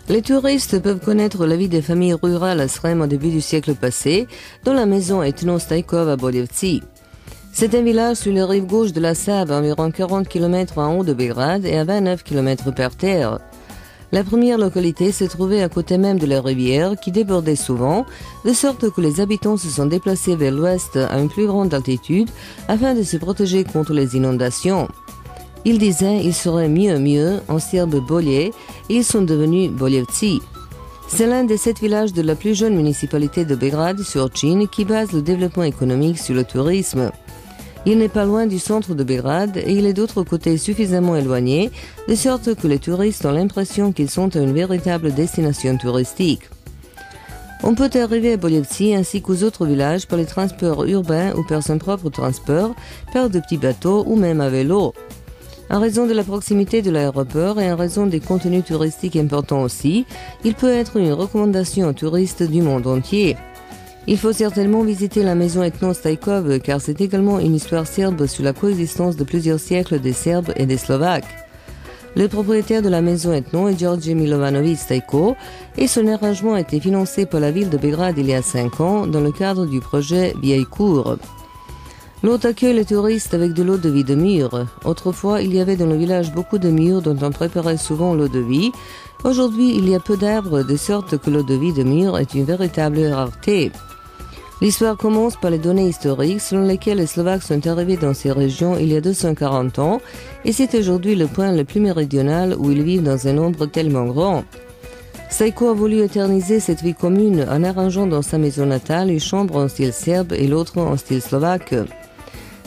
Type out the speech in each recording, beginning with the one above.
Les touristes peuvent connaître la vie des familles rurales à Srem au début du siècle passé, dans la maison ethno-Stajkov à Boljevci. C'est un village sur la rive gauche de la Save, à environ 40 km en haut de Belgrade et à 29 km par terre. La première localité se trouvait à côté même de la rivière, qui débordait souvent, de sorte que les habitants se sont déplacés vers l'ouest à une plus grande altitude afin de se protéger contre les inondations. Ils disaient il serait mieux en serbe Bolje, et ils sont devenus Boljevci. C'est l'un des 7 villages de la plus jeune municipalité de Belgrade sur Chine qui base le développement économique sur le tourisme. Il n'est pas loin du centre de Belgrade et il est d'autre côté suffisamment éloigné, de sorte que les touristes ont l'impression qu'ils sont à une véritable destination touristique. On peut arriver à Boljevci ainsi qu'aux autres villages par les transports urbains ou par son propre transport, par de petits bateaux ou même à vélo. En raison de la proximité de l'aéroport et en raison des contenus touristiques importants aussi, il peut être une recommandation aux touristes du monde entier. Il faut certainement visiter la maison ethno-Stajkov car c'est également une histoire serbe sur la coexistence de plusieurs siècles des Serbes et des Slovaques. Le propriétaire de la maison ethno est George Milovanovic Stajko et son arrangement a été financé par la ville de Belgrade il y a 5 ans dans le cadre du projet Vieille Cour. L'hôte accueille les touristes avec de l'eau de vie de mûre. Autrefois, il y avait dans le village beaucoup de mûres dont on préparait souvent l'eau de vie. Aujourd'hui, il y a peu d'arbres de sorte que l'eau de vie de mûre est une véritable rareté. L'histoire commence par les données historiques selon lesquelles les Slovaques sont arrivés dans ces régions il y a 240 ans et c'est aujourd'hui le point le plus méridional où ils vivent dans un nombre tellement grand. Stajko a voulu éterniser cette vie commune en arrangeant dans sa maison natale une chambre en style serbe et l'autre en style slovaque.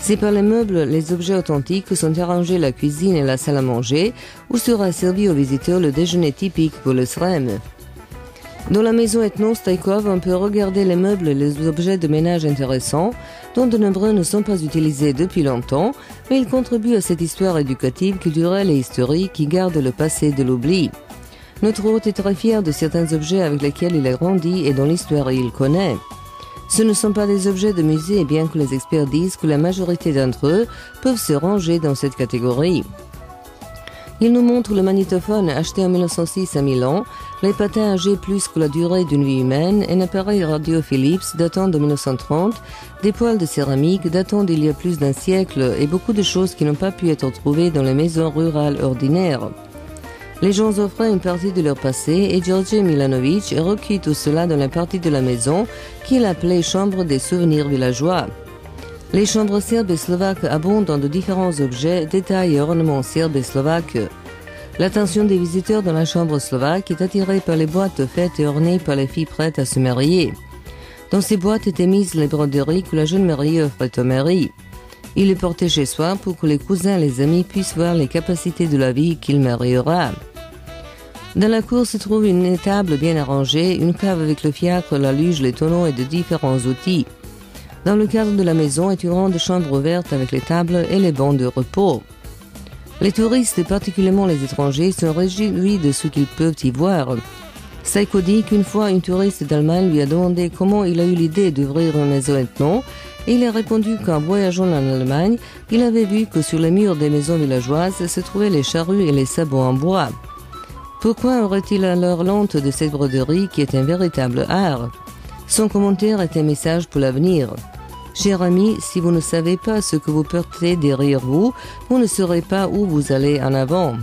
C'est par les meubles, les objets authentiques que sont arrangés la cuisine et la salle à manger où sera servi aux visiteurs le déjeuner typique pour le Srem. Dans la maison ethno-Stajkov, on peut regarder les meubles et les objets de ménage intéressants, dont de nombreux ne sont pas utilisés depuis longtemps, mais ils contribuent à cette histoire éducative, culturelle et historique qui garde le passé de l'oubli. Notre hôte est très fier de certains objets avec lesquels il a grandi et dont l'histoire il connaît. Ce ne sont pas des objets de musée, bien que les experts disent que la majorité d'entre eux peuvent se ranger dans cette catégorie. Il nous montre le magnétophone acheté en 1906 à Milan, les patins âgés plus que la durée d'une vie humaine, un appareil radio Philips datant de 1930, des poêles de céramique datant d'il y a plus d'un siècle et beaucoup de choses qui n'ont pas pu être trouvées dans les maisons rurales ordinaires. Les gens offraient une partie de leur passé et George Milanovic recueillit tout cela dans la partie de la maison qu'il appelait chambre des souvenirs villageois. Les chambres serbes et slovaques abondent dans de différents objets, détails et ornements serbes et slovaques. L'attention des visiteurs dans la chambre slovaque est attirée par les boîtes faites et ornées par les filles prêtes à se marier. Dans ces boîtes étaient mises les broderies que la jeune mariée offrait au mari. Il les portait chez soi pour que les cousins et les amis puissent voir les capacités de la vie qu'il mariera. Dans la cour se trouve une étable bien arrangée, une cave avec le fiacre, la luge, les tonneaux et de différents outils. Dans le cadre de la maison est une grande chambre ouverte avec les tables et les bancs de repos. Les touristes, et particulièrement les étrangers, sont réjouis de ce qu'ils peuvent y voir. Stajko dit qu'une fois une touriste d'Allemagne lui a demandé comment il a eu l'idée d'ouvrir une maison ethno, et il a répondu qu'en voyageant en Allemagne, il avait vu que sur les murs des maisons villageoises se trouvaient les charrues et les sabots en bois. Pourquoi aurait-il alors l'honte de cette broderie qui est un véritable art? Son commentaire est un message pour l'avenir. Cher ami, si vous ne savez pas ce que vous portez derrière vous, vous ne saurez pas où vous allez en avant.